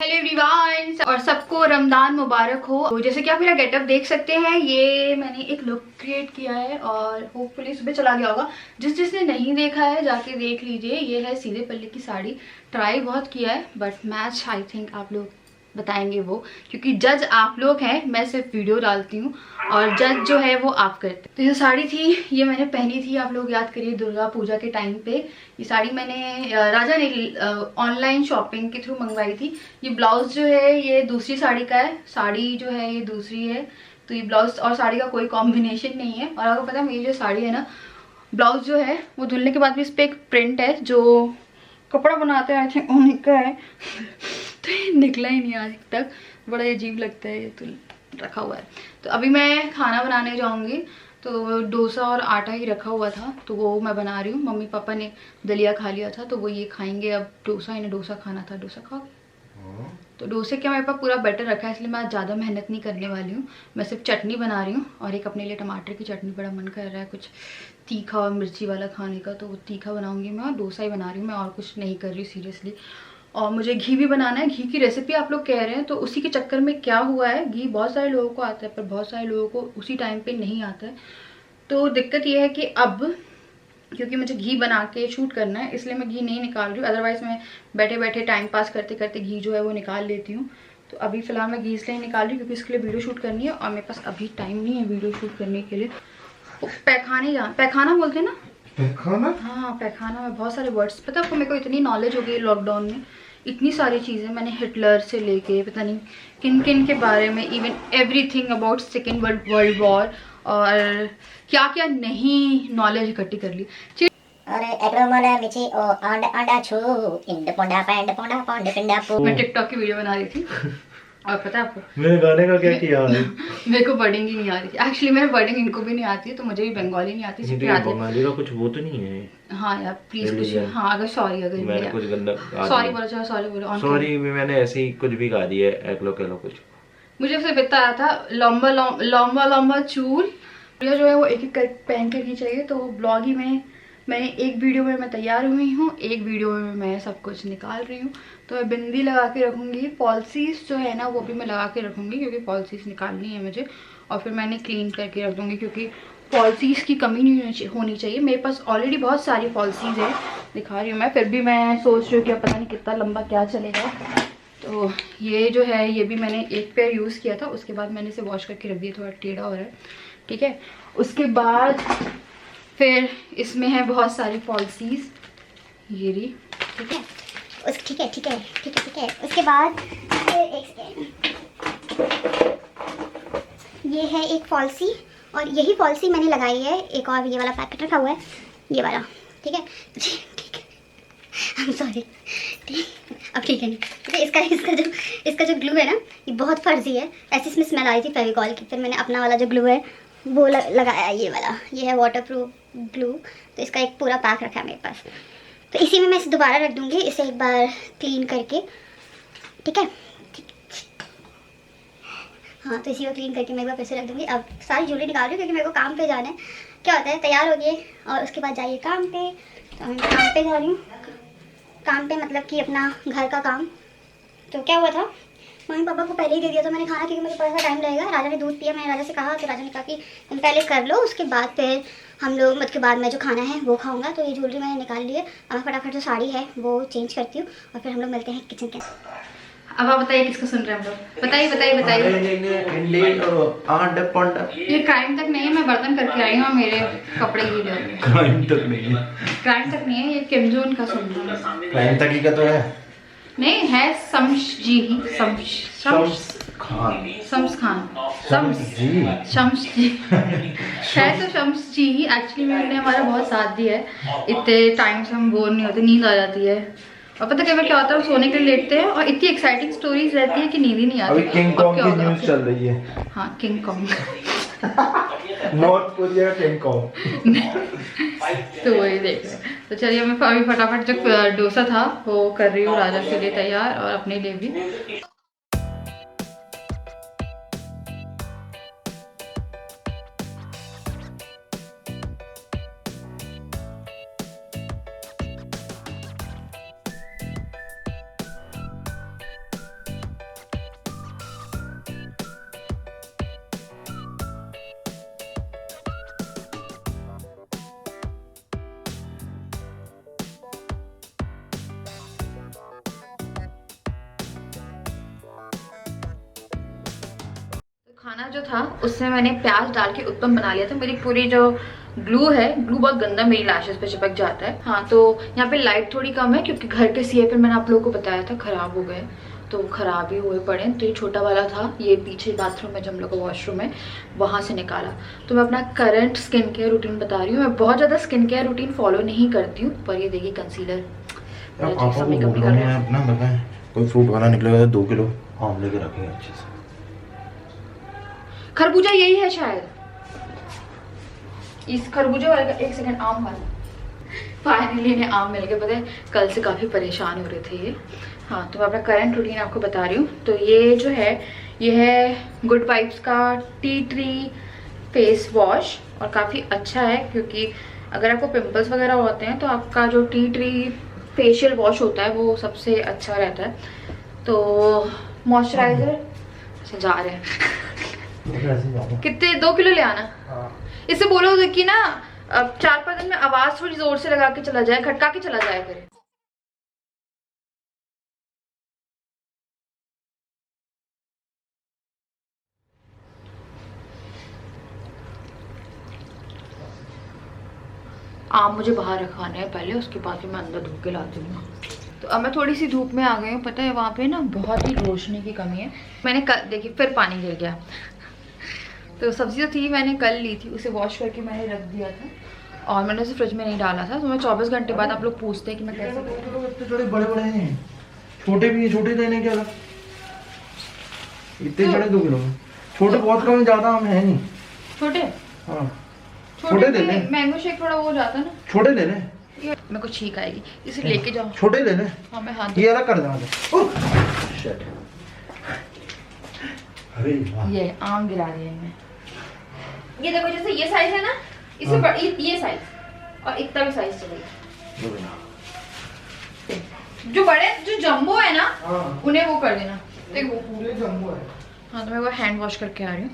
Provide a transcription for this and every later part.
Hello everyone और सबको रमजान मुबारक हो। तो जैसे कि आप मेरा गेटअप देख सकते हैं, ये मैंने एक लुक क्रिएट किया है और होपफुली सुबह चला गया होगा। जिसने नहीं देखा है जाके देख लीजिए। ये है सीधे पल्ले की साड़ी। ट्राई बहुत किया है बट मैच आई थिंक आप लोग बताएंगे वो, क्योंकि जज आप लोग हैं, मैं सिर्फ वीडियो डालती हूँ और जज जो है वो आप करते हैं। तो ये साड़ी थी, ये मैंने पहनी थी, आप लोग याद करिए दुर्गा पूजा के टाइम पे। ये साड़ी मैंने राजा ने ऑनलाइन शॉपिंग के थ्रू मंगवाई थी। ये ब्लाउज जो है ये दूसरी साड़ी का है, साड़ी जो है ये दूसरी है। तो ये ब्लाउज और साड़ी का कोई कॉम्बिनेशन नहीं है। और आपको पता है मेरी जो साड़ी है ना, ब्लाउज जो है वो धुलने के बाद भी इस पर एक प्रिंट है जो कपड़ा बनाते हैं आई थिंक उन्हीं का है। तो ये निकला ही नहीं आज तक, बड़ा अजीब लगता है ये तो रखा हुआ है। तो अभी मैं खाना बनाने जाऊंगी। तो डोसा और आटा ही रखा हुआ था तो वो मैं बना रही हूँ। मम्मी पापा ने दलिया खा लिया था तो वो ये खाएंगे। अब डोसा, इन्हें डोसा खाना था। डोसा खाओ। तो डोसे का मेरे पास पूरा बैटर रखा है, इसलिए मैं आज ज़्यादा मेहनत नहीं करने वाली हूँ। मैं सिर्फ चटनी बना रही हूँ और एक अपने लिए टमाटर की चटनी, बड़ा मन कर रहा है कुछ तीखा और मिर्ची वाला खाने का, तो वो तीखा बनाऊंगी मैं। और डोसा ही बना रही हूँ मैं, और कुछ नहीं कर रही सीरियसली। और मुझे घी भी बनाना है। घी की रेसिपी आप लोग कह रहे हैं, तो उसी के चक्कर में क्या हुआ है, घी बहुत सारे लोगों को आता है पर बहुत सारे लोगों को उसी टाइम पे नहीं आता है। तो दिक्कत ये है कि अब क्योंकि मुझे घी बना के शूट करना है, इसलिए मैं घी नहीं निकाल रही हूँ। अदरवाइज मैं बैठे बैठे टाइम पास करते करते घी जो है वो निकाल लेती हूँ। तो अभी फिलहाल मैं घी इसलिए निकाल रही हूँ क्योंकि इसके लिए वीडियो शूट करनी है और मेरे पास अभी टाइम नहीं है वीडियो शूट करने के लिए। पैखाना बोलते हैं ना, पैखाना। हाँ पैखाना में बहुत सारे वर्ड्स पता है आपको। मेरे को इतनी नॉलेज हो गई लॉकडाउन में, इतनी सारी चीज़ें मैंने हिटलर से लेके पता नहीं किन किन के बारे में, even everything about second world war और क्या क्या नहीं नॉलेज इकट्ठी कर ली। मैं टिकटॉक की वीडियो बना रही थी और पता है आपको मैंने गाने का क्या किया है? मेरे को वर्डिंग ही नहीं आ रही थी एक्चुअली। मेरे वर्डिंग इनको भी नहीं आती है, तो मुझे भी बंगाली नहीं आती, सिर्फ आती है बंगाली का कुछ वो तो नहीं है। हाँ यार प्लीज कुछ, हाँ अगर सॉरी, अगर मैंने कुछ गंदा सॉरी बोलो, चाहे सॉरी बोलो। सॉरी मैंने ऐसे ही कुछ भी गा दिया है, एक लो कह लो कुछ। मुझे सिर्फ इतना आया था, लंबा लंबा लंबा चूल जो है वो एक एक पहन कर नहीं चाहिए। तो ब्लॉग ही में मैंने एक वीडियो में मैं तैयार हुई हूँ, एक वीडियो में मैं सब कुछ निकाल रही हूँ। तो मैं बिंदी लगा के रखूँगी, पॉलिसीज जो है ना वो भी मैं लगा के रखूँगी क्योंकि पॉलिसीज निकालनी है मुझे। और फिर मैंने क्लीन करके रख दूँगी क्योंकि पॉलिसीज की कमी नहीं होनी चाहिए। मेरे पास ऑलरेडी बहुत सारी पॉलिसीज है, दिखा रही हूँ मैं। फिर भी मैं सोच रही हूँ कि अब पता नहीं कितना लंबा क्या चलेगा। तो ये जो है ये भी मैंने एक पेयर यूज़ किया था, उसके बाद मैंने इसे वॉश करके रख दिया, थोड़ा टेढ़ा हो रहा है ठीक है। उसके बाद फिर इसमें है बहुत सारी पॉलिसीज, ये रही ठीक है। ठीक है ठीक है ठीक है ठीक है। उसके बाद एक सेकेंड, ये है एक पॉलिसी और यही पॉलिसी मैंने लगाई है। एक और ये वाला पैकेट रखा हुआ है, ये वाला ठीक है ठीक है। सॉरी अब ठीक है। ठीक है, इसका जो ग्लू है ना ये बहुत फर्जी है। ऐसी इसमें स्मेल आई थी फेविकॉल की, फिर मैंने अपना वाला जो ग्लू है वो लगाया, ये वाला। ये है वाटरप्रूफ ग्लू। तो इसका एक पूरा पैक रखा है मेरे पास। तो इसी में मैं इसे दोबारा रख दूँगी, इसे एक बार क्लीन करके ठीक है। हाँ तो इसी को क्लीन करके मैं एक बार फिर से रख दूँगी। अब सारी ज्वेलरी निकाल रही हूँ क्योंकि मेरे को काम पे जाना है। क्या होता है तैयार हो गए और उसके बाद जाइए काम पे। तो मैं काम पे जा रही हूँ, काम पे मतलब कि अपना घर का काम। तो क्या हुआ था, मम्मी पापा को पहले ही दे दिया था मैंने खाना क्योंकि मुझे थोड़ा सा टाइम लगेगा। राजा ने दूध पिया, मैंने राजा से कहा तो राजा ने कहा कि तुम पहले कर लो, उसके बाद फिर हम लोग मतलब के बाद मैं जो खाना है वो खाऊंगा। तो ये ज्वेलरी मैंने निकाल ली है। अब मैं फटाफट जो साड़ी है वो चेंज करती हूँ और फिर हम लोग मिलते हैं किचन के। अब आप बताइए किसको सुन रहे हैं हम लोग, बताइए बताइए बताइए। ये क्राइम तक नहीं है, मैं बर्तन करके आई हूँ, मेरे कपड़े गीले हो गए। क्राइम तक नहीं है, क्राइम तक नहीं है, ये किम जोन का सुन रहा है। क्राइम तक ही का तो है। नहीं है शम्स जी ही, शम्स खान जी है तो शम्स जी ही। एक्चुअली मैंने हमारा बहुत साथ दिया है, इतने टाइम से हम बोर नहीं होते, नींद आ जाती है। और पता कई बार क्या होता है, सोने के लिए लेटते हैं और इतनी एक्साइटिंग स्टोरीज रहती है कि नींद ही नहीं आती। अभी किंग कॉन्ग की न्यूज़ चल रही है। हाँ king Kong north Korea king Kong. तो वही देख रहे हैं। तो चलिए मैं अभी फटाफट जो डोसा था वो कर रही हूँ राजा के लिए तैयार और अपने लिए भी। खाना जो था उसमें मैंने प्याज डाल के उत्तम बना लिया था। मेरी पूरी जो ग्लू है, ग्लू बहुत गंदा मेरी लैशेस पे चिपक जाता है। हाँ, तो यहाँ पे लाइट थोड़ी कम है क्योंकि घर के सीए पे मैंने आप लोगों को बताया था खराब हो गए, तो खराब ही हुए पड़े। तो ये छोटा वाला था, ये पीछे बाथरूम में जो हम लोग का वॉशरूम है वहाँ से निकाला। तो मैं अपना करंट स्किन केयर रूटीन बता रही हूँ। मैं बहुत ज़्यादा स्किन केयर रूटीन फॉलो नहीं करती हूँ, पर ये देखिए कंसीलर अपना कोई फ्रूट वाला निकलेगा 2 किलो आम लेके रखेंगे अच्छे से। खरबूजा यही है शायद, इस खरबूजे वाले का 1 सेकंड, आम वाला फाइनली इन्हें आम मिल गए। पता है कल से काफ़ी परेशान हो रहे थे ये। हाँ, तो मैं अपना करंट रूटीन आपको बता रही हूँ। तो ये जो है ये है गुड वाइब्स का टी ट्री फेस वॉश, और काफ़ी अच्छा है क्योंकि अगर आपको पिंपल्स वगैरह होते हैं तो आपका जो टी ट्री फेशियल वॉश होता है वो सबसे अच्छा रहता है। तो मॉइस्चराइजर से जा रहे हैं कितने 2 किलो ले आना। इससे बोलो कि ना 4-5 दिन में आवाज थोड़ी जोर से लगा के चला जाए, खटका के चला जाए करे। आम मुझे बाहर रखाना है पहले, उसके बाद मैं अंदर धूप के लाती हूँ। तो अब मैं थोड़ी सी धूप में आ गई हूँ। पता है वहाँ पे ना बहुत ही रोशनी की कमी है। मैंने कल देखी, फिर पानी गिर गया। तो सब्जी जो थी मैंने कल ली थी, उसे वॉश करके मैंने रख दिया था और मैंने उसे फ्रिज में नहीं डाला था। तो मैं 24 घंटे बाद, आप लोग पूछते हैं कि मैं कैसे, इतने बड़े बड़े हैं, छोटे भी हैं, छोटे देने क्या इतने बड़े 2 किलो में छोटे बहुत कम, ज्यादा हम है नहीं छोटे। हाँ छोटे दे ले, मैंगो शेक थोड़ा वो हो जाता है ना, छोटे ले ले। मेरे को छींक आएगी, इसे लेके जाओ। छोटे ले ले। हाँ मैं हाथ, ये अलग कर देना। शिट, अरे ये आम गिरा दिए मैं। ये देखो जैसे ये साइज है ना, इससे ये साइज और इतना भी साइज चलेगा। जो बड़े जो जंबो है ना उन्हें वो कर देना। देखो पूरे जंबो है। हाँ, तो मैं वो हैंड वॉश करके आ रही हूँ।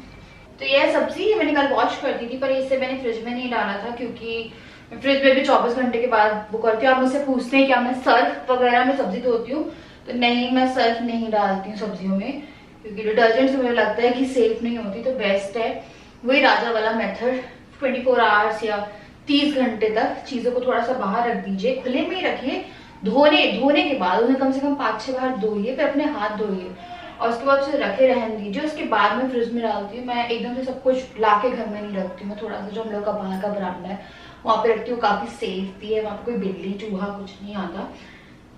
तो ये सब्जी मैंने कल वॉश कर दी थी, पर इसे मैंने फ्रिज में नहीं डाला था क्योंकि मैं फ्रिज में भी 24 घंटे के बाद वो करती हूँ। आप मुझसे पूछते हैं क्या मैं सर्फ वगैरह में सब्जी धोती हूँ, तो नहीं, मैं सर्फ नहीं डालती हूँ सब्जियों में क्योंकि डिटर्जेंट से मुझे लगता है कि सेफ नहीं होती। तो बेस्ट है वही राजा वाला मेथड, 24 आवर्स या 30 घंटे तक चीज़ों को थोड़ा सा बाहर रख दीजिए, खुले में ही रखिए। धोने के बाद उन्हें कम से कम 5-6 बार धोइए, फिर अपने हाथ धोइए और उसके बाद उसे रखे रहने दीजिए। उसके बाद मैं फ्रिज में डालती हूँ। मैं एकदम से सब कुछ ला के घर में नहीं रखती हूँ। मैं थोड़ा सा जो हम लोग का बाहर का बरामदा है वहाँ पे रखती हूँ, काफ़ी सेफ भी है, वहाँ पे कोई बिल्ली चूहा कुछ नहीं आता,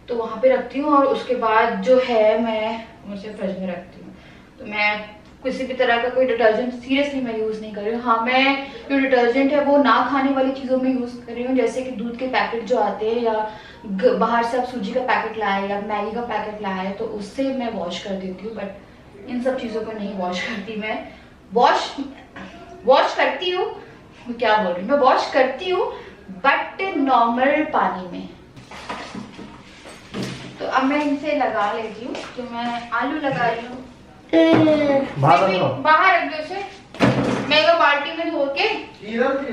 तो वहाँ पे रखती हूँ। और उसके बाद जो है मैं उसे फ्रिज में रखती हूँ। तो मैं किसी भी तरह का कोई डिटर्जेंट सीरियसली मैं यूज़ नहीं कर रही हूँ। हाँ, मैं जो डिटर्जेंट है वो ना खाने वाली चीज़ों में यूज़ कर रही हूँ, जैसे कि दूध के पैकेट जो आते हैं या बाहर से आप सूजी का पैकेट लाए या मैगी का पैकेट लाए तो उससे मैं वॉश कर देती हूँ। बट इन सब चीज़ों को नहीं वॉश करती मैं। वॉश करती हूँ, क्या बोल रही हूँ, मैं वॉश करती हूँ बट नॉर्मल पानी में। तो अब मैं इनसे लगा लेती हूँ। तो मैं आलू लगा रही हूँ, बाहर रख दो उसे। मैं वो बाल्टी में धो के, खीरा भी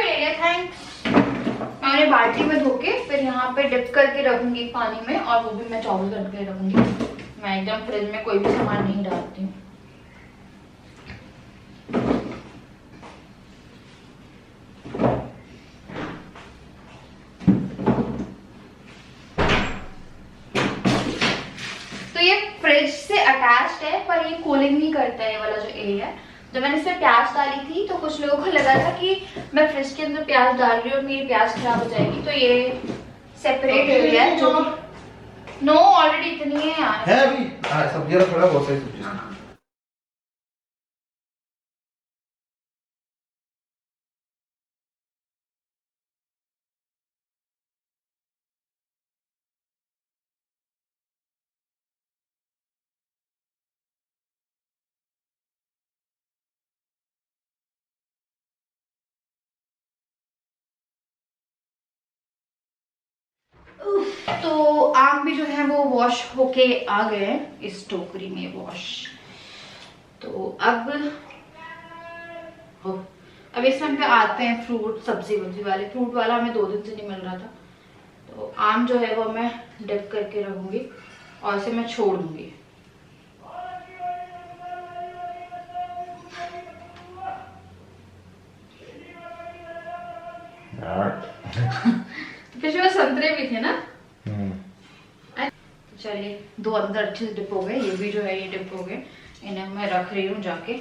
ले लिया, थैंक्स। मैं उन्हें बाल्टी में धो के फिर यहाँ पे डिप करके रखूंगी पानी में, और वो भी मैं 24 घंटे रखूंगी। मैं एकदम फ्रिज में कोई भी सामान नहीं डालती हूँ। फ्रिज से अटैच्ड है पर ये कूलिंग नहीं करता है, ये वाला जो एरिया है। जब मैंने इसमें प्याज डाली थी तो कुछ लोगों को लगा था कि मैं फ्रिज के अंदर प्याज डाल रही हूँ और मेरी प्याज खराब हो जाएगी, तो ये सेपरेट एरिया है। जो नो ऑलरेडी इतनी है यार, है अभी सब्जी रख थोड़ा बहुत सारी सब्जी। तो आम भी जो है वो वॉश होके आ गए हैं इस टोकरी में वॉश। तो अब इसमें पे आते हैं फ्रूट, सब्जी वाले। फ्रूट वाला हमें 2 दिन से नहीं मिल रहा था, तो आम जो है वो मैं डिप करके रखूंगी और इसे मैं छोड़ दूंगी। संतरे भी थे ना। चलिए 2 अंदर अच्छे से डिप हो गए, ये भी जो है ये डिप हो गए, इन्हें मैं रख रही हूँ जाके।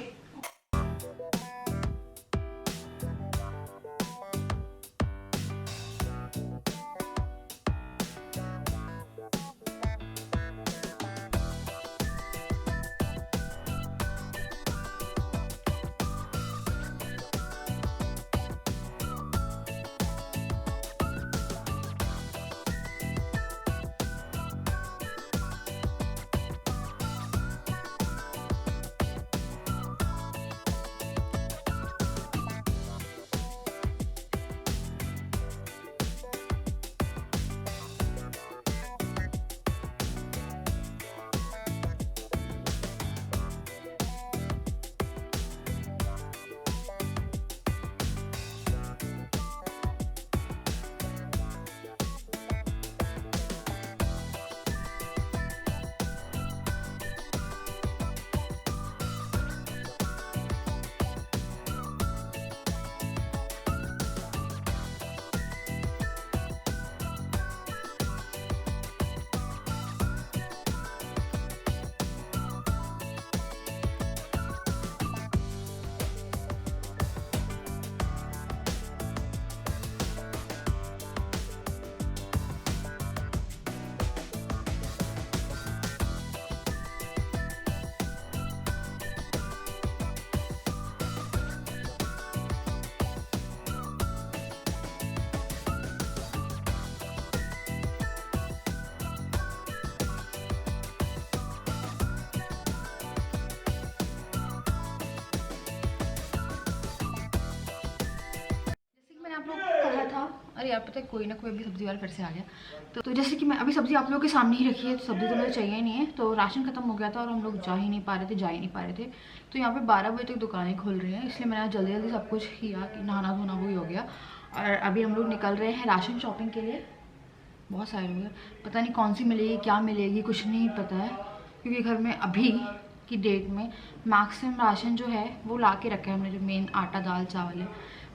आप लोग को कहा था, अरे यार पता है कोई ना कोई अभी सब्जी वाला फिर से आ गया। तो जैसे कि मैं अभी सब्जी आप लोगों के सामने ही रखी है, तो सब्जी तो मुझे चाहिए ही नहीं है। तो राशन खत्म हो गया था और हम लोग जा ही नहीं पा रहे थे। तो यहाँ पे 12 बजे तक दुकानें खुल रही हैं, इसलिए मैंने जल्दी जल्दी सब कुछ किया कि नहाना धोना वो ही हो गया। और अभी हम लोग निकल रहे हैं राशन शॉपिंग के लिए। बहुत सारे लोग हैं, पता नहीं कौन सी मिलेगी क्या मिलेगी कुछ नहीं पता है, क्योंकि घर में अभी की डेट में मैक्सिमम राशन जो है वो ला के रखे हैं हमने, जो मेन आटा दाल चावल है।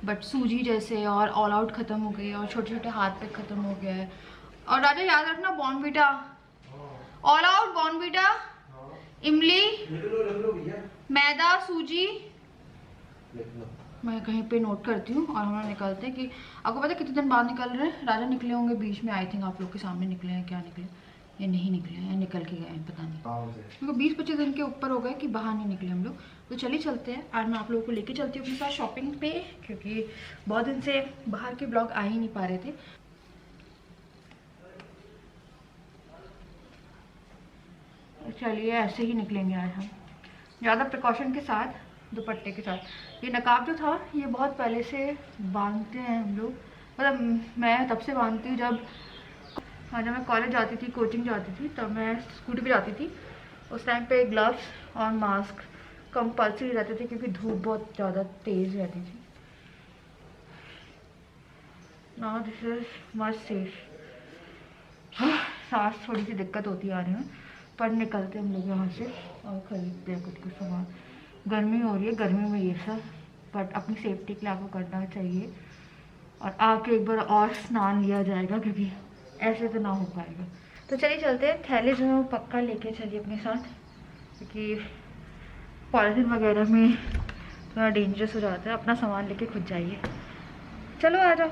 बट सूजी जैसे और ऑल आउट ख़त्म हो गई है, और छोटे छोटे हाथ पे ख़त्म हो गया है। और राजा याद रखना बॉर्नवीटा, ऑल आउट बॉर्नवीटा, इमली, मैदा, सूजी, मैं कहीं पे नोट करती हूँ। और हम लोग निकलते हैं कि आपको पता है कितने दिन बाद निकल रहे हैं। राजा निकले होंगे बीच में, आई थिंक आप लोग के सामने निकले हैं, क्या निकले या नहीं निकले हैं, निकल के गए हैं पता नहीं, क्योंकि 20-25 दिन के ऊपर हो गए कि बाहर नहीं निकले हम लोग। तो चलिए चलते हैं, आज मैं आप लोगों को लेके चलती हूँ अपने साथ शॉपिंग पे, क्योंकि बहुत दिन से बाहर के ब्लॉग आ ही नहीं पा रहे थे। चलिए ऐसे ही निकलेंगे आज हम, ज़्यादा प्रिकॉशन के साथ, दुपट्टे के साथ। ये नकाब जो था ये बहुत पहले से बांधते हैं हम लोग, मतलब मैं तब से बांधती हूँ जब मैं कॉलेज जाती थी, कोचिंग जाती थी, तब मैं स्कूटी पे जाती थी। उस टाइम पे ग्लव्स और मास्क कंपल्सरी रहते थे, क्योंकि धूप बहुत ज़्यादा तेज़ रहती थी। Now this is much safe. सांस थोड़ी सी दिक्कत होती आ रही है, पर निकलते हम लोग यहाँ से और खरीदते हैं कुछ सामान। गर्मी हो रही है, गर्मी में ये सब, बट अपनी सेफ्टी के लिए आपको करना चाहिए। और आके एक बार और स्नान लिया जाएगा, क्योंकि ऐसे तो ना हो पाएगा। तो चलिए चलते हैं, थैले जो है पक्का लेके चलिए अपने साथ, क्योंकि पॉलिथीन वगैरह में थोड़ा डेंजरस हो जाता है। अपना सामान लेके खुद जाइए। चलो आ जाओ।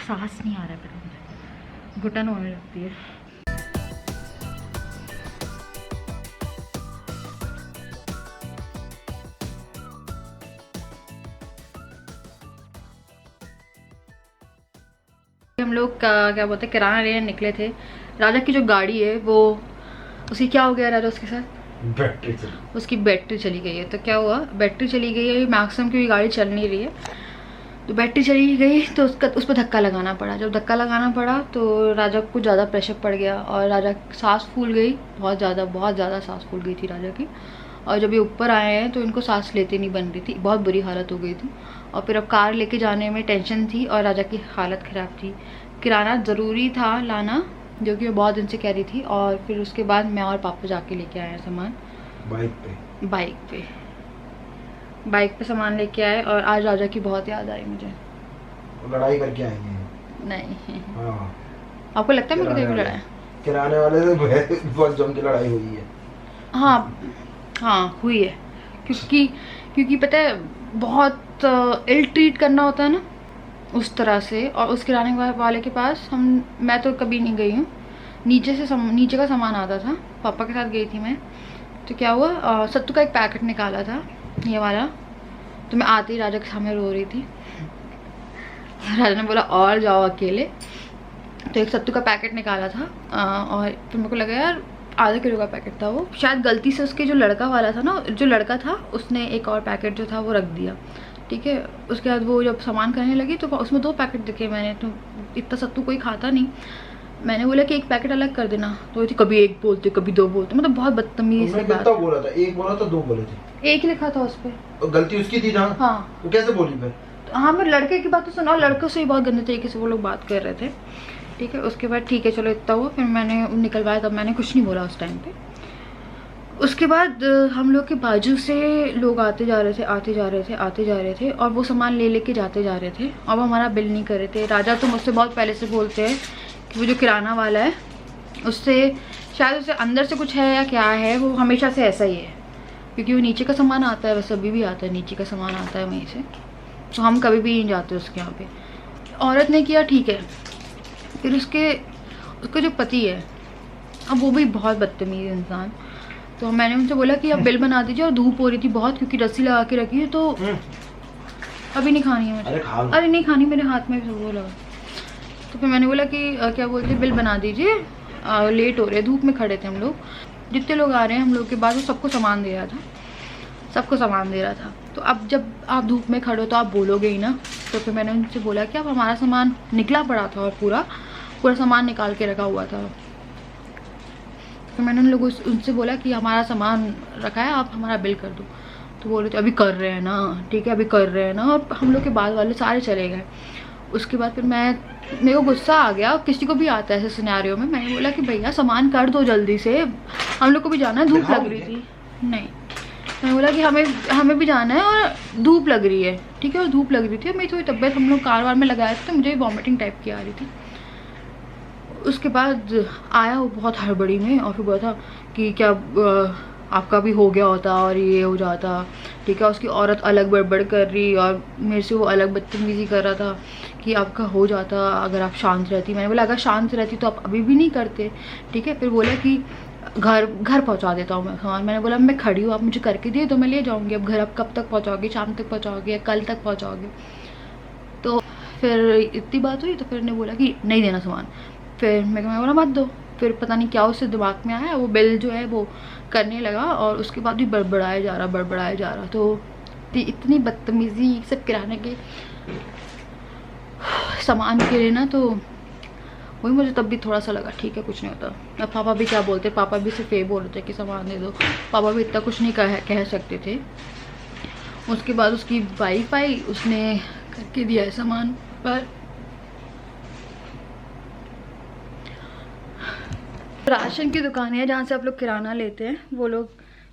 सांस नहीं आ रहा है, पर मुझे घुटन होने लगती है। हम लोग क्या बोलते हैं किराना लेने निकले थे। राजा की जो गाड़ी है वो, उसकी क्या हो गया राजा, उसके साथ उसकी बैटरी चली गई है। तो क्या हुआ, बैटरी चली गई है मैक्सिमम, क्योंकि गाड़ी चल नहीं रही है। तो बैटरी चली गई तो उस पर धक्का लगाना पड़ा। जब धक्का लगाना पड़ा तो राजा को ज़्यादा प्रेशर पड़ गया और राजा सांस फूल गई, बहुत ज़्यादा सांस फूल गई थी राजा की। और जब ये ऊपर आए हैं तो इनको सांस लेते नहीं बन रही थी, बहुत बुरी हालत हो गई थी। और फिर अब कार लेके जाने में टेंशन थी और राजा की हालत ख़राब थी। किराना ज़रूरी था लाना, जो कि मैं बहुत दिन से कह रही थी। और फिर उसके बाद मैं और पापा जाके लेके आए सामान बाइक पे सामान लेके आए। और आज राजा की बहुत याद आई मुझे। लड़ाई करके आएंगे, नहीं। हाँ, आपको लगता है मेरे को देख लड़ा है? किराने वाले से बहुत जम की लड़ाई हुई है। हाँ हाँ हुई है, क्योंकि पता है बहुत इल ट्रीट करना होता है ना उस तरह से। और उस किराने वाले के पास मैं तो कभी नहीं गई हूँ। नीचे का सामान आता था, पापा के साथ गई थी मैं। तो क्या हुआ, सत्तू का एक पैकेट निकाला था ये वाला। तो मैं आते ही राजा के सामने रो रही थी। राजा ने बोला और जाओ अकेले। तो एक सत्तू का पैकेट निकाला था और फिर मेरे को लगा यार आधा किलो का पैकेट था वो। शायद गलती से उसके जो लड़का वाला था ना, जो लड़का था उसने एक और पैकेट जो था वो रख दिया, ठीक है। उसके बाद वो जब सामान करने लगी तो उसमें 2 पैकेट दिखे। मैंने तो इतना सत्तू कोई खाता नहीं, मैंने बोला कि एक पैकेट अलग कर देना। तो कभी एक बोलते कभी 2 बोलते, मतलब बहुत बदतमीज से बात। बोला था, एक बोला था 2 बोले थे? एक लिखा था उस पर। गलती उसकी थी ना? हाँ। वो कैसे बोली फिर? हाँ मैं लड़के की बात तो सुना, लड़कों से ही बहुत गंदे तरीके से वो लोग बात कर रहे थे, ठीक है। उसके बाद ठीक है चलो इतना हुआ, फिर मैंने निकलवाया, तब मैंने कुछ नहीं बोला उस टाइम पे। उसके बाद हम लोग के बाजू से लोग आते जा रहे थे और वो सामान ले लेके जाते जा रहे थे। अब हमारा बिल नहीं कर रहे थे। राजा तो मुझसे बहुत पहले से बोलते हैं कि वो जो किराना वाला है उससे शायद उससे अंदर से कुछ है या क्या है, वो हमेशा से ऐसा ही है, क्योंकि वो नीचे का सामान आता है, वैसे अभी भी आता है, नीचे का सामान आता है वहीं से। तो हम कभी भी नहीं जाते उसके यहाँ पे। औरत ने किया ठीक है, फिर उसका जो पति है अब वो भी बहुत बदतमीज इंसान। तो मैंने उनसे बोला कि आप बिल बना दीजिए, और धूप हो रही थी बहुत क्योंकि रस्सी लगा के रखी है, तो अभी नहीं खानी है मुझे। अरे नहीं खानी, मेरे हाथ में वो लगा। तो फिर मैंने बोला कि क्या बोलते हैं बिल बना दीजिए, लेट हो रहे, धूप में खड़े थे हम लोग। जितने लोग आ रहे हैं हम लोग के बाद वो सबको सामान दे रहा था। तो अब जब आप धूप में खड़े हो तो आप बोलोगे ही ना। तो फिर मैंने उनसे बोला कि अब हमारा सामान निकला पड़ा था और पूरा सामान निकाल के रखा हुआ था। तो मैंने उन लोगों उनसे बोला कि हमारा सामान रखा है, आप हमारा बिल कर दो। तो बोल रहे थे अभी कर रहे हैं ना, ठीक है अभी कर रहे हैं ना। और हम लोग के बाद वाले सारे चले गए। उसके बाद फिर मेरे को गुस्सा आ गया, किसी को भी आता है ऐसे सिनेरियो में। मैंने बोला कि भैया सामान कर दो जल्दी से, हम लोग को भी जाना है, धूप लग रही थी। नहीं, मैंने बोला कि हमें भी जाना है और धूप लग रही है, ठीक है। और धूप लग रही थी, मेरी थोड़ी तबीयत, हम लोग कार वार में लगाए थे तो मुझे वॉमिटिंग टाइप की आ रही थी। उसके बाद आया वो बहुत हड़बड़ी में और फिर बोला था कि क्या आपका भी हो गया होता और ये हो जाता, ठीक है। उसकी औरत अलग बड़बड़ कर रही और मेरे से वो अलग बदतमीजी कर रहा था कि आपका हो जाता अगर आप शांत रहती। मैंने बोला अगर शांत रहती तो आप अभी भी नहीं करते, ठीक है। फिर बोला कि घर पहुंचा देता हूँ मैं सामान। मैंने बोला मैं खड़ी हूँ, आप मुझे करके दिए तो मैं ले जाऊँगी। अब घर आप कब तक पहुँचाओगे, शाम तक पहुँचाओगे या कल तक पहुँचाओगे? तो फिर इतनी बात हुई तो फिर ने बोला कि नहीं देना सामान। फिर मैं बोला मत दो। फिर पता नहीं क्या उससे दिमाग में आया, वो बिल जो है वो करने लगा और उसके बाद भी बड़बड़ाया जा रहा। तो इतनी बदतमीजी सब किराने के सामान के लिए ना, तो वही मुझे तब भी थोड़ा सा लगा ठीक है कुछ नहीं होता। अब पापा भी क्या बोलते, पापा भी सिर्फ ये बोल रहे थे कि सामान दे दो, पापा भी इतना कुछ नहीं कह सकते थे। उसके बाद उसकी वाइफ आई, उसने करके दिया है सामान। पर राशन की दुकानें हैं जहाँ से आप लोग किराना लेते हैं, वो लोग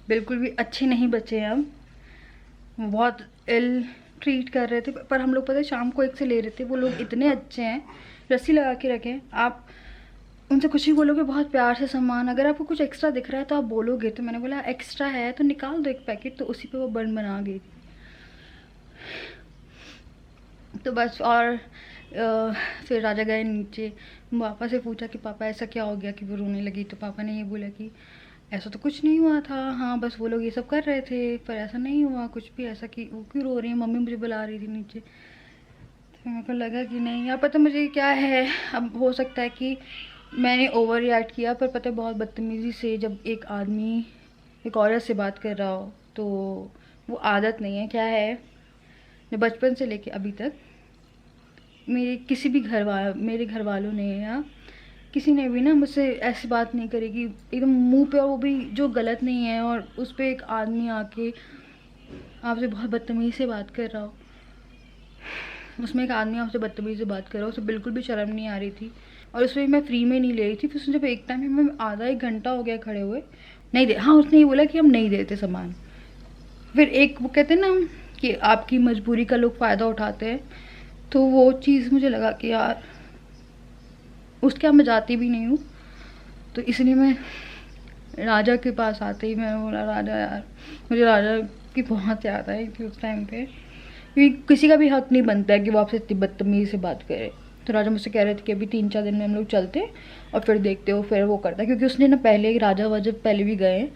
बिल्कुल भी अच्छे नहीं बचे हैं। अब बहुत इल ट्रीट कर रहे थे, पर हम लोग पता है शाम को एक से ले रहे थे, वो लोग इतने अच्छे हैं, रस्सी लगा के रखें। आप उनसे कुछ ही बोलोगे बहुत प्यार से सामान, अगर आपको कुछ एक्स्ट्रा दिख रहा है तो आप बोलोगे। तो मैंने बोला एक्स्ट्रा है तो निकाल दो एक पैकेट, तो उसी पे वो बन बना गई थी। तो बस और फिर राजा गए नीचे, पापा से पूछा कि पापा ऐसा क्या हो गया कि वो रोने लगी। तो पापा ने ये बोला कि ऐसा तो कुछ नहीं हुआ था, हाँ बस वो लोग ये सब कर रहे थे, पर ऐसा नहीं हुआ कुछ भी ऐसा कि वो क्यों रो रही है, मम्मी मुझे बुला रही थी नीचे। तो मेरे को लगा कि नहीं यार, पता मुझे क्या है, अब हो सकता है कि मैंने ओवर रिएक्ट किया, पर पता है बहुत बदतमीज़ी से जब एक आदमी एक औरत से बात कर रहा हो तो वो आदत नहीं है। क्या है, बचपन से लेके अभी तक मेरे घर वालों ने या किसी ने भी ना मुझसे ऐसी बात नहीं करेगी एकदम मुंह पे, और वो भी जो गलत नहीं है, और उस पर एक आदमी आके आपसे बहुत बदतमीज़ी से बात कर रहा हो, उसमें एक आदमी आपसे बदतमीज़ी से बात कर रहा हो, उसे बिल्कुल भी शर्म नहीं आ रही थी। और उसमें मैं फ्री में नहीं ले रही थी। फिर उसने जब एक टाइम में आधा 1 घंटा हो गया खड़े हुए, नहीं दे, हाँ उसने ये बोला कि हम नहीं देते सामान। फिर एक वो कहते हैं ना कि आपकी मजबूरी का लोग फ़ायदा उठाते हैं, तो वो चीज़ मुझे लगा कि यार उसके यहाँ मैं जाती भी नहीं हूँ, तो इसलिए मैं राजा के पास आते ही मैंने बोला राजा यार मुझे राजा की बहुत याद आई थी उस टाइम पे, क्योंकि किसी का भी हक नहीं बनता है कि वो आपसे इतनी बदतमीज़ी से बात करे। तो राजा मुझसे कह रहे थे कि अभी 3-4 दिन में हम लोग चलते और फिर देखते हो, फिर वो करता है, क्योंकि उसने ना पहले राजा जब पहले भी गए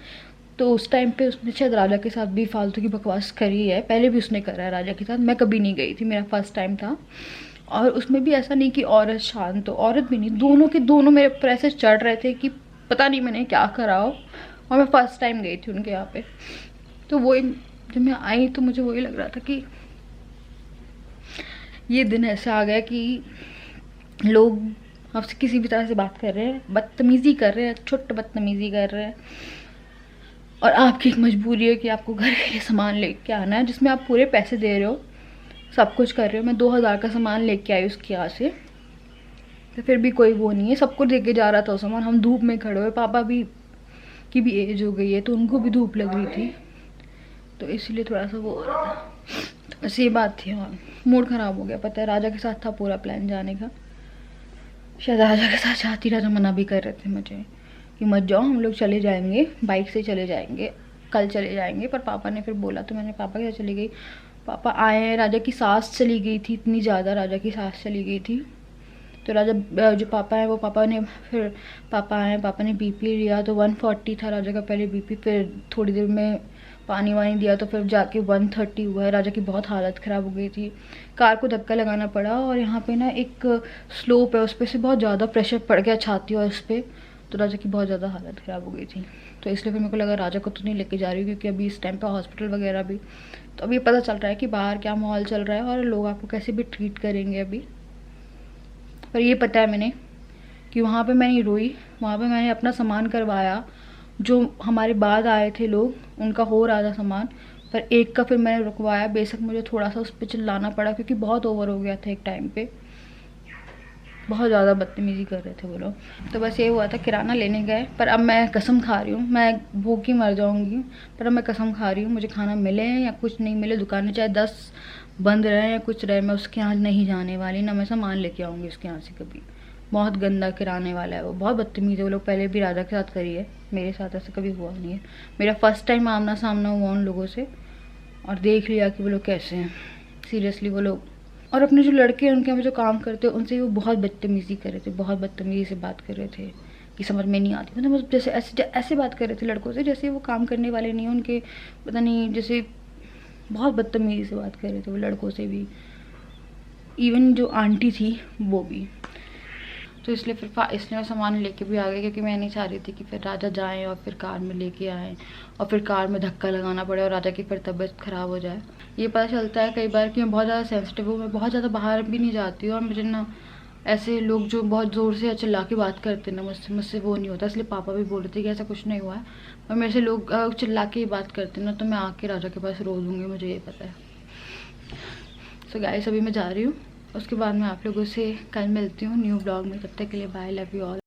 तो उस टाइम पे उसने शायद राजा के साथ भी फालतू की बकवास करी है, पहले भी उसने करा है राजा के साथ। मैं कभी नहीं गई थी, मेरा फर्स्ट टाइम था, और उसमें भी ऐसा नहीं कि औरत शांत हो, औरत भी नहीं, दोनों के दोनों मेरे ऊपर ऐसे चढ़ रहे थे कि पता नहीं मैंने क्या करा हो, और मैं फर्स्ट टाइम गई थी उनके यहाँ पे। तो वही जब मैं आई तो मुझे वही लग रहा था कि ये दिन ऐसे आ गया कि लोग आपसे किसी भी तरह से बात कर रहे हैं, बदतमीज़ी कर रहे हैं, छोटे बदतमीज़ी कर रहे हैं, और आपकी एक मजबूरी है कि आपको घर के लिए सामान लेके आना है, जिसमें आप पूरे पैसे दे रहे हो, सब कुछ कर रहे हो। मैं 2000 का सामान लेके आई उसके यहाँ से, तो फिर भी कोई वो नहीं है, सबको लेके जा रहा था सामान। हम धूप में खड़े हुए, पापा भी की भी एज हो गई है तो उनको भी धूप लग रही थी, तो इसलिए थोड़ा सा वो हो रहा था। तो बस ये बात थी, और मूड ख़राब हो गया। पता है राजा के साथ था पूरा प्लान जाने का, शायद राजा के साथ जाती, राजा मना भी कर रहे थे मुझे कि मत जाओ, हम लोग चले जाएंगे, बाइक से चले जाएंगे, कल चले जाएंगे। पर पापा ने फिर बोला तो मैंने पापा के साथ चली गई। पापा आए, राजा की सास चली गई थी, इतनी ज़्यादा राजा की सास चली गई थी। तो राजा जो पापा है वो पापा ने फिर पापा आए, पापा ने बीपी लिया तो 140 था राजा का पहले बीपी, फिर थोड़ी देर में पानी वानी दिया तो फिर जाके 130 हुआ है। राजा की बहुत हालत ख़राब हो गई थी, कार को धक्का लगाना पड़ा, और यहाँ पे ना एक स्लोप है, उस पर से बहुत ज़्यादा प्रेशर पड़ गया छाती और उस पर, तो राजा की बहुत ज़्यादा हालत ख़राब हो गई थी। तो इसलिए फिर मेरे को लगा राजा को तो नहीं लेके जा रही हूँ, क्योंकि अभी इस टाइम पे हॉस्पिटल वगैरह भी, तो अभी पता चल रहा है कि बाहर क्या माहौल चल रहा है और लोग आपको कैसे भी ट्रीट करेंगे अभी। पर ये पता है मैंने कि वहाँ पे मैं नहीं रोई, वहाँ पे मैंने अपना सामान करवाया। जो हमारे बाद आए थे लोग उनका हो रहा था सामान, पर एक का फिर मैंने रुकवाया। बेशक मुझे थोड़ा सा उस पर चिल्लाना पड़ा, क्योंकि बहुत ओवर हो गया था एक टाइम पे, बहुत ज़्यादा बदतमीज़ी कर रहे थे वो लोग। तो बस ये हुआ था, किराना लेने गए, पर अब मैं कसम खा रही हूँ, मैं भूखी मर जाऊँगी, पर अब मैं कसम खा रही हूँ, मुझे खाना मिले या कुछ नहीं मिले, दुकानें चाहे 10 बंद रहे या कुछ रहे, मैं उसके यहाँ नहीं जाने वाली, ना मैं सामान लेके आऊँगी उसके यहाँ से कभी। बहुत गंदा किराने वाला है वो, बहुत बदतमीज़ है वो लोग, पहले भी राजा के साथ करी है, मेरे साथ ऐसा कभी हुआ नहीं है। मेरा फर्स्ट टाइम आमना सामना हुआ उन लोगों से, और देख लिया कि वो लोग कैसे हैं, सीरियसली वो लोग। और अपने जो लड़के हैं उनके यहाँ जो काम करते हैं उनसे वो बहुत बदतमीज़ी कर रहे थे, बहुत बदतमीज़ी से बात कर रहे थे कि समझ में नहीं आती, मतलब जैसे ऐसे बात कर रहे थे लड़कों से जैसे वो काम करने वाले नहीं हैं उनके, पता नहीं, जैसे बहुत बदतमीज़ी से बात कर रहे थे वो लड़कों से भी, इवन जो आंटी थी वो भी। तो इसलिए मैं सामान लेके भी आ गई, क्योंकि मैं नहीं चाह रही थी कि फिर राजा जाएं और फिर कार में लेके आएँ और फिर कार में धक्का लगाना पड़े और राजा की फिर तबीयत ख़राब हो जाए। ये पता चलता है कई बार कि मैं बहुत ज़्यादा सेंसिटिव हूँ, मैं बहुत ज़्यादा बाहर भी नहीं जाती हूँ, और मुझे ना ऐसे लोग जो बहुत ज़ोर से चिल्ला के बात करते हैं ना, मुझसे वो नहीं होता। इसलिए पापा भी बोल रहे थे कि ऐसा कुछ नहीं हुआ है, और मेरे से लोग चिल्ला के ही बात करते हैं ना, तो मैं आके राजा के पास रो दूँगी, मुझे ये पता है। सो गाइस अभी मैं जा रही हूँ, उसके बाद मैं आप लोगों से कल मिलती हूँ न्यू ब्लॉग में। तब तक के लिए बाय, लव यू ऑल।